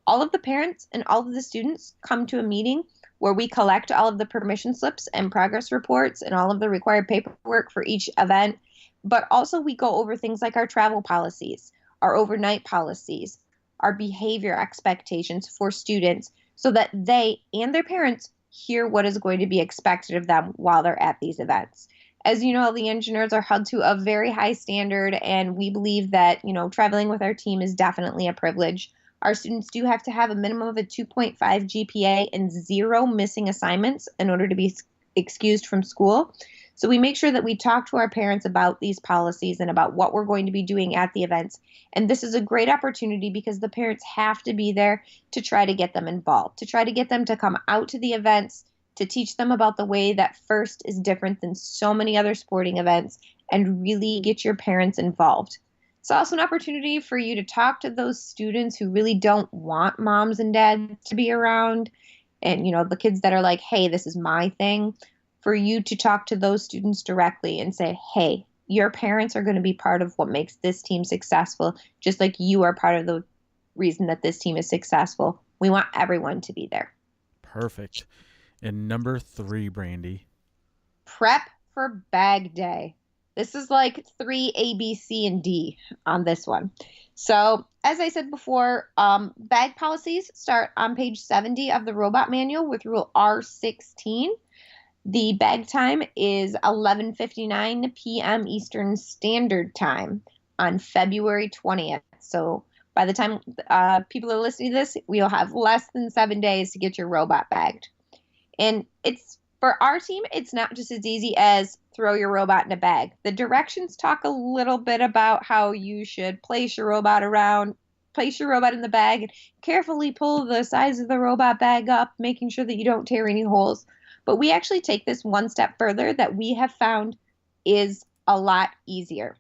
All of the parents and all of the students come to a meeting where we collect all of the permission slips and progress reports and all of the required paperwork for each event. But also we go over things like our travel policies, our overnight policies, our behavior expectations for students, so that they and their parents hear what is going to be expected of them while they're at these events. As you know, the EngiNerds are held to a very high standard, and we believe that, traveling with our team is definitely a privilege. Our students do have to have a minimum of a 2.5 GPA and 0 missing assignments in order to be excused from school. So we make sure that we talk to our parents about these policies and about what we're going to be doing at the events. And this is a great opportunity because the parents have to be there to try to get them involved, to try to get them to come out to the events, to teach them about the way that FIRST is different than so many other sporting events, and really get your parents involved. It's also an opportunity for you to talk to those students who really don't want moms and dads to be around, and the kids that are like, hey, this is my thing. For you to talk to those students directly and say, hey, your parents are going to be part of what makes this team successful, just like you are part of the reason that this team is successful. We want everyone to be there. Perfect. And number 3, Brandi. Prep for bag day. This is like 3 A, B, C, and D on this one. So as I said before, bag policies start on page 70 of the robot manual with rule R16. The bag time is 11:59 p.m. Eastern Standard Time on February 20th. So by the time people are listening to this, we'll have less than 7 days to get your robot bagged. And it's for our team, it's not just as easy as throw your robot in a bag. The directions talk a little bit about how you should place your robot in the bag, and carefully pull the size of the robot bag up, making sure that you don't tear any holes. But we actually take this one step further that we have found is a lot easier.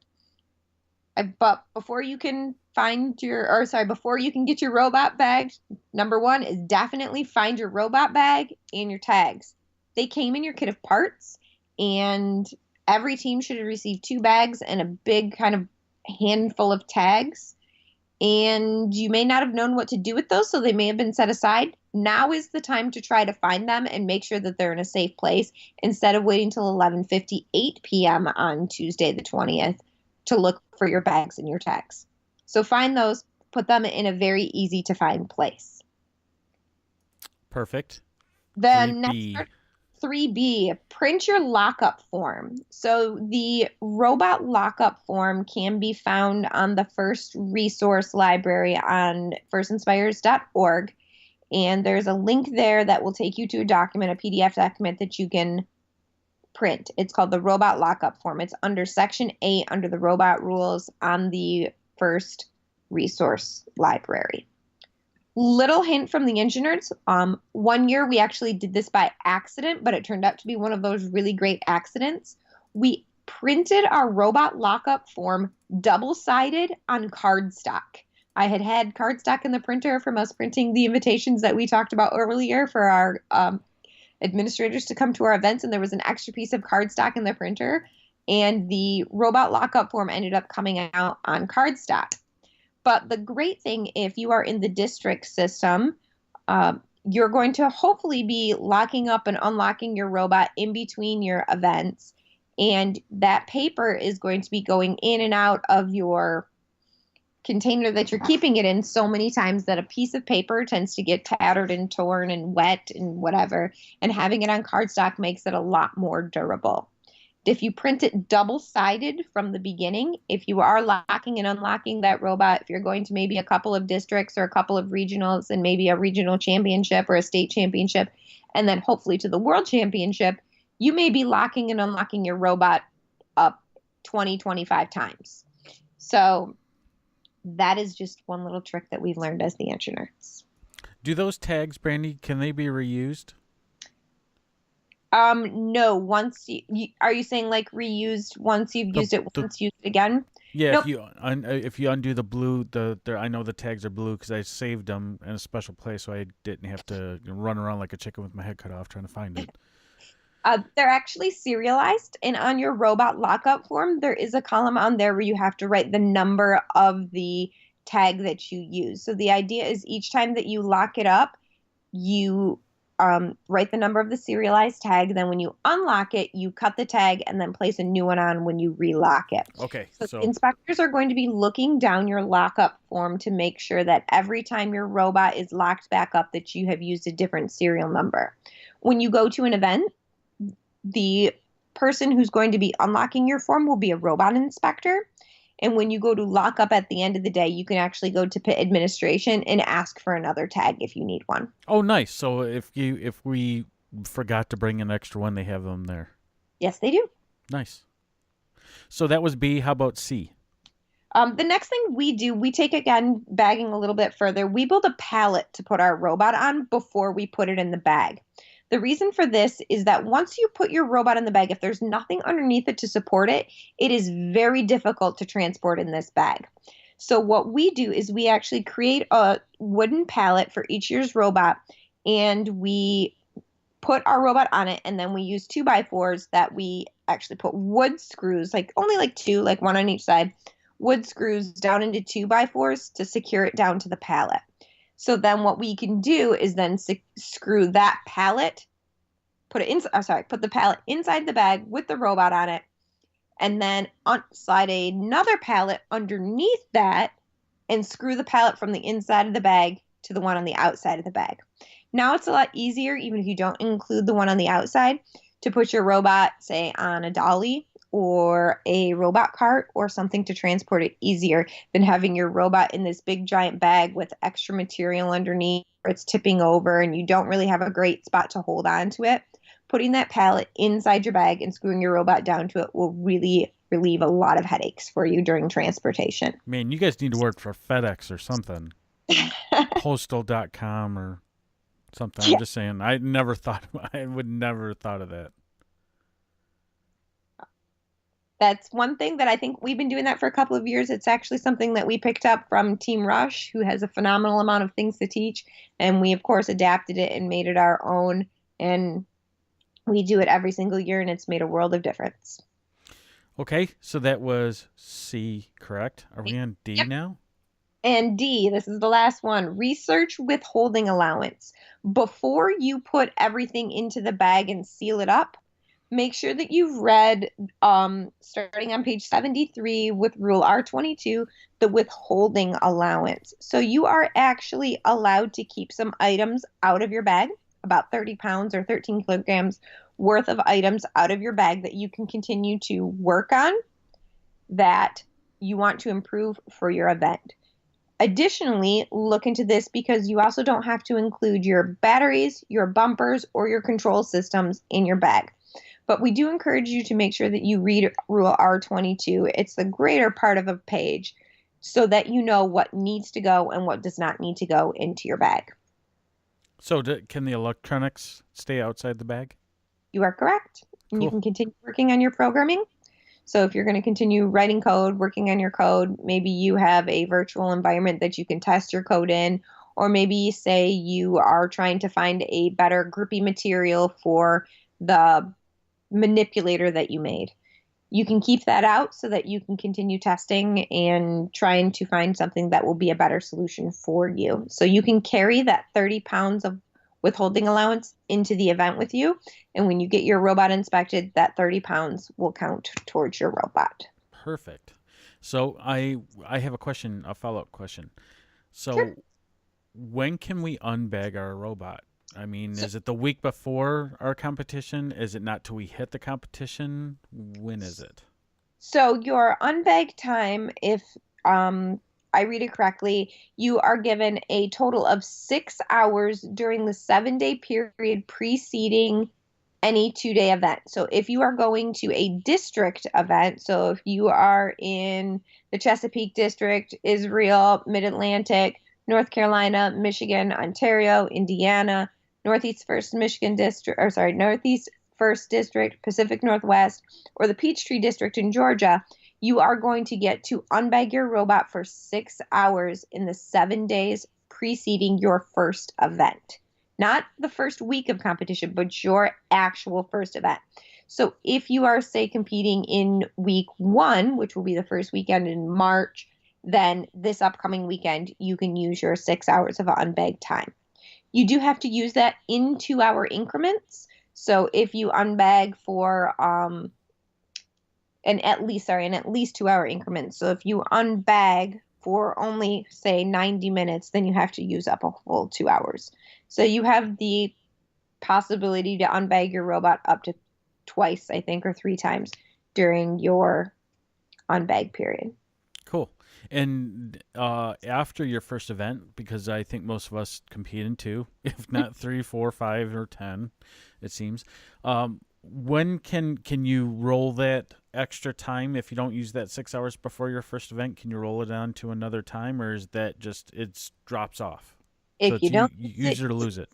But before you can get your robot bagged, number 1 is definitely find your robot bag and your tags. They came in your kit of parts, and every team should have received 2 bags and a big kind of handful of tags. And you may not have known what to do with those, so they may have been set aside. Now is the time to try to find them and make sure that they're in a safe place instead of waiting till 11:58 p.m. on Tuesday the 20th to look for your bags and your tags. So find those, put them in a very easy to find place. Perfect. The next 3B, print your lockup form. So the robot lockup form can be found on the FIRST resource library on firstinspires.org. And there's a link there that will take you to a document, a PDF document that you can print. It's called the robot lockup form. It's under section 8 under the robot rules on the FIRST resource library. Little hint from the EngiNerds. One year we actually did this by accident, but it turned out to be one of those really great accidents. We printed our robot lockup form double-sided on cardstock. I had cardstock in the printer from us printing the invitations that we talked about earlier for our administrators to come to our events, and there was an extra piece of cardstock in the printer, and the robot lockup form ended up coming out on cardstock. But the great thing, if you are in the district system, you're going to hopefully be locking up and unlocking your robot in between your events. And that paper is going to be going in and out of your container that you're keeping it in so many times that a piece of paper tends to get tattered and torn and wet and whatever, and having it on cardstock makes it a lot more durable. If you print it double-sided from the beginning, if you are locking and unlocking that robot, if you're going to maybe a couple of districts or a couple of regionals and maybe a regional championship or a state championship, and then hopefully to the world championship, you may be locking and unlocking your robot up 20, 25 times. So that is just one little trick that we've learned as the EngiNerds. Do those tags, Brandi, can they be reused? No. Once are you saying like reused once you've used it once, used it again? Yeah. Nope. If you undo the blue, I know the tags are blue because I saved them in a special place, so I didn't have to run around like a chicken with my head cut off trying to find it. They're actually serialized, and on your robot lockup form, there is a column on there where you have to write the number of the tag that you use. So the idea is each time that you lock it up, you write the number of the serialized tag. Then when you unlock it, you cut the tag and then place a new one on when you relock it. Okay. So inspectors are going to be looking down your lockup form to make sure that every time your robot is locked back up that you have used a different serial number. When you go to an event, the person who's going to be unlocking your form will be a robot inspector. And when you go to lock up at the end of the day, you can actually go to pit administration and ask for another tag if you need one. Oh, nice. So if we forgot to bring an extra one, they have them there. Yes, they do. Nice. So that was B. How about C? The next thing we do, we take, again, bagging a little bit further. We build a pallet to put our robot on before we put it in the bag. The reason for this is that once you put your robot in the bag, if there's nothing underneath it to support it, it is very difficult to transport in this bag. So what we do is we actually create a wooden pallet for each year's robot, and we put our robot on it, and then we use 2x4s that we actually put wood screws, only two, one on each side, wood screws down into 2x4s to secure it down to the pallet. So then what we can do is then screw that pallet, put the pallet inside the bag with the robot on it, and then slide another pallet underneath that and screw the pallet from the inside of the bag to the one on the outside of the bag. Now it's a lot easier, even if you don't include the one on the outside, to put your robot, say, on a dolly or a robot cart or something to transport it easier than having your robot in this big giant bag with extra material underneath or it's tipping over and you don't really have a great spot to hold on to it. Putting that pallet inside your bag and screwing your robot down to it will really relieve a lot of headaches for you during transportation. Man, you guys need to work for FedEx or something. Postal.com or something. I'm just saying. I would never thought of that. That's one thing that I think we've been doing that for a couple of years. It's actually something that we picked up from Team Rush, who has a phenomenal amount of things to teach. And we, of course, adapted it and made it our own. And we do it every single year, and it's made a world of difference. Okay, so that was C, correct? Are we on D now? And D, this is the last one, research withholding allowance. Before you put everything into the bag and seal it up, make sure that you've read, starting on page 73 with Rule R22, the withholding allowance. So you are actually allowed to keep some items out of your bag, about 30 pounds or 13 kilograms worth of items out of your bag that you can continue to work on that you want to improve for your event. Additionally, look into this because you also don't have to include your batteries, your bumpers, or your control systems in your bag. But we do encourage you to make sure that you read Rule R22. It's the greater part of a page so that you know what needs to go and what does not need to go into your bag. So can the electronics stay outside the bag? You are correct. And Cool. you can continue working on your programming. So if you're going to continue writing code, working on your code, maybe you have a virtual environment that you can test your code in, or maybe say you are trying to find a better grippy material for the manipulator that you made. You can keep that out so that you can continue testing and trying to find something that will be a better solution for you. So you can carry that 30 pounds of withholding allowance into the event with you. And when you get your robot inspected, that 30 pounds will count towards your robot. Perfect. So I have a question, a follow-up question. So Sure. when can we unbag our robot? I mean, is it the week before our competition? Is it not till we hit the competition? When is it? So your unbag time, if I read it correctly, you are given a total of 6 hours during the 7-day period preceding any 2-day event. So if you are going to a district event, so if you are in the Chesapeake District, Israel, Mid-Atlantic, North Carolina, Michigan, Ontario, Indiana, Northeast First Michigan District, or sorry, Northeast First District, Pacific Northwest, or the Peachtree District in Georgia, you are going to get to unbag your robot for 6 hours in the 7 days preceding your first event. Not the first week of competition, but your actual first event. So if you are, say, competing in week 1, which will be the first weekend in March, then this upcoming weekend, you can use your 6 hours of unbag time. You do have to use that in 2-hour increments. So if you unbag for in at least 2-hour increments. So if you unbag for only, say, 90 minutes, then you have to use up a full 2 hours. So you have the possibility to unbag your robot up to twice, I think, or 3 times during your unbag period. Cool. And after your first event, because I think most of us compete in 2, if not 3, 4, 5, or 10, it seems. When can you roll that extra time if you don't use that 6 hours before your first event? Can you roll it on to another time, or is that just it drops off? If you don't use it or lose it.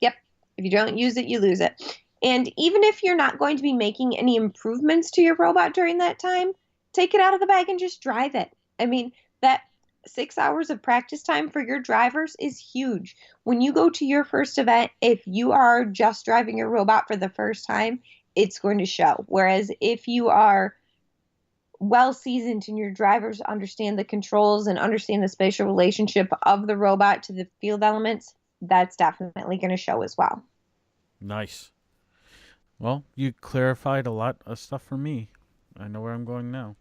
Yep. If you don't use it, you lose it. And even if you're not going to be making any improvements to your robot during that time, take it out of the bag and just drive it. I mean, that 6 hours of practice time for your drivers is huge. When you go to your first event, if you are just driving your robot for the first time, it's going to show. Whereas if you are well seasoned and your drivers understand the controls and understand the spatial relationship of the robot to the field elements, that's definitely going to show as well. Nice. Well, you clarified a lot of stuff for me. I know where I'm going now.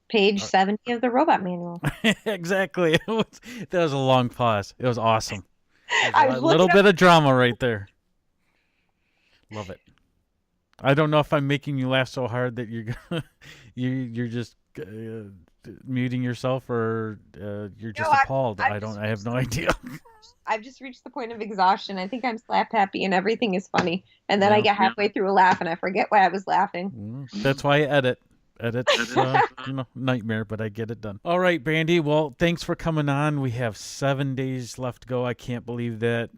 Page 70 of the robot manual. Exactly. That was a long pause. It was awesome. A little bit of drama right there. Love it. I don't know if I'm making you laugh so hard that you're just muting yourself, or you're just appalled. I have no idea. I've just reached the point of exhaustion. I think I'm slap happy and everything is funny. And then I get halfway through a laugh and I forget why I was laughing. That's why I edit. Edit's nightmare, but I get it done. All right, Brandi. Well, thanks for coming on. We have 7 days left to go. I can't believe that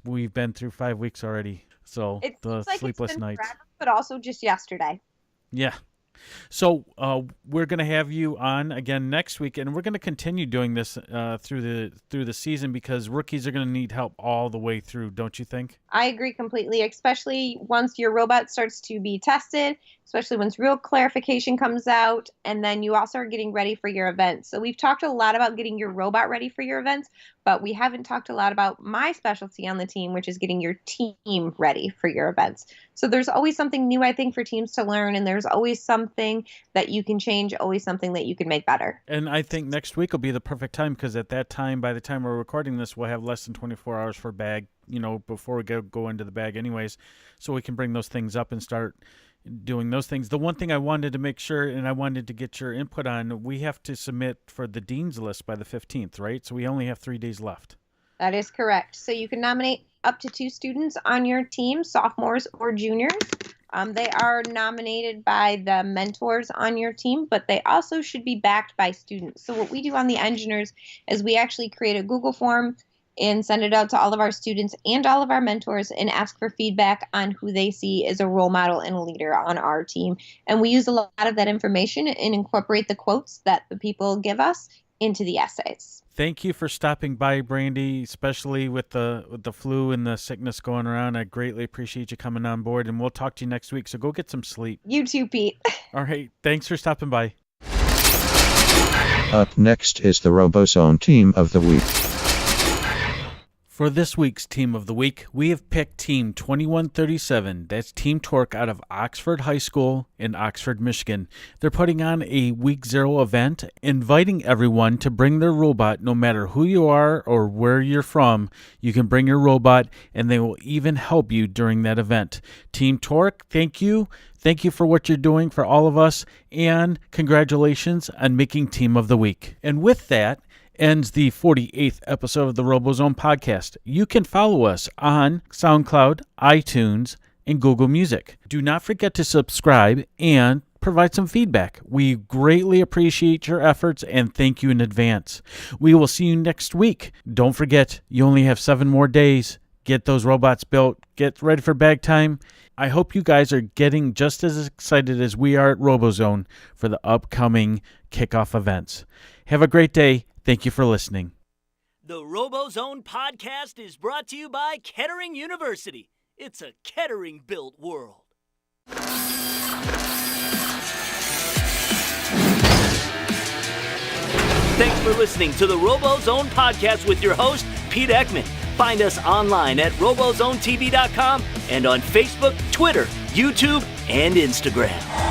we've been through 5 weeks already. So it the seems like sleepless it's been nights, forever, but also just yesterday. Yeah. So we're going to have you on again next week, and we're going to continue doing this through the season, because rookies are going to need help all the way through, don't you think? I agree completely, especially once your robot starts to be tested, especially once real clarification comes out, and then you also are getting ready for your events. So we've talked a lot about getting your robot ready for your events, but we haven't talked a lot about my specialty on the team, which is getting your team ready for your events. So there's always something new, I think, for teams to learn, and there's always something that you can change, always something that you can make better. And I think next week will be the perfect time, because at that time, by the time we're recording this, we'll have less than 24 hours for bag, before we go into the bag anyways, so we can bring those things up and start doing those things. The one thing I wanted to make sure, and I wanted to get your input on, we have to submit for the Dean's List by the 15th, right? So we only have 3 days left. That is correct. So you can nominate up to 2 students on your team, sophomores or juniors. They are nominated by the mentors on your team, but they also should be backed by students. So what we do on the EngiNerds is we actually create a Google form and send it out to all of our students and all of our mentors and ask for feedback on who they see as a role model and a leader on our team. And we use a lot of that information and incorporate the quotes that the people give us into the essays. Thank you for stopping by, Brandi, especially with the flu and the sickness going around. I greatly appreciate you coming on board, and we'll talk to you next week, so go get some sleep. You too, Pete. All right. Thanks for stopping by. Up next is the RoboZone Team of the Week. For this week's Team of the Week, we have picked Team 2137. That's Team T.O.R.C out of Oxford High School in Oxford, Michigan. They're putting on a Week Zero event, inviting everyone to bring their robot no matter who you are or where you're from. You can bring your robot, and they will even help you during that event. Team T.O.R.C, thank you. Thank you for what you're doing for all of us, and congratulations on making Team of the Week. And with that, ends the 48th episode of the RoboZone podcast. You can follow us on SoundCloud, iTunes, and Google Music. Do not forget to subscribe and provide some feedback. We greatly appreciate your efforts and thank you in advance. We will see you next week. Don't forget, you only have 7 more days. Get those robots built. Get ready for bag time. I hope you guys are getting just as excited as we are at RoboZone for the upcoming kickoff events. Have a great day. Thank you for listening. The RoboZone podcast is brought to you by Kettering University. It's a Kettering-built world. Thanks for listening to the RoboZone podcast with your host, Pete Ekman. Find us online at RoboZoneTV.com and on Facebook, Twitter, YouTube, and Instagram.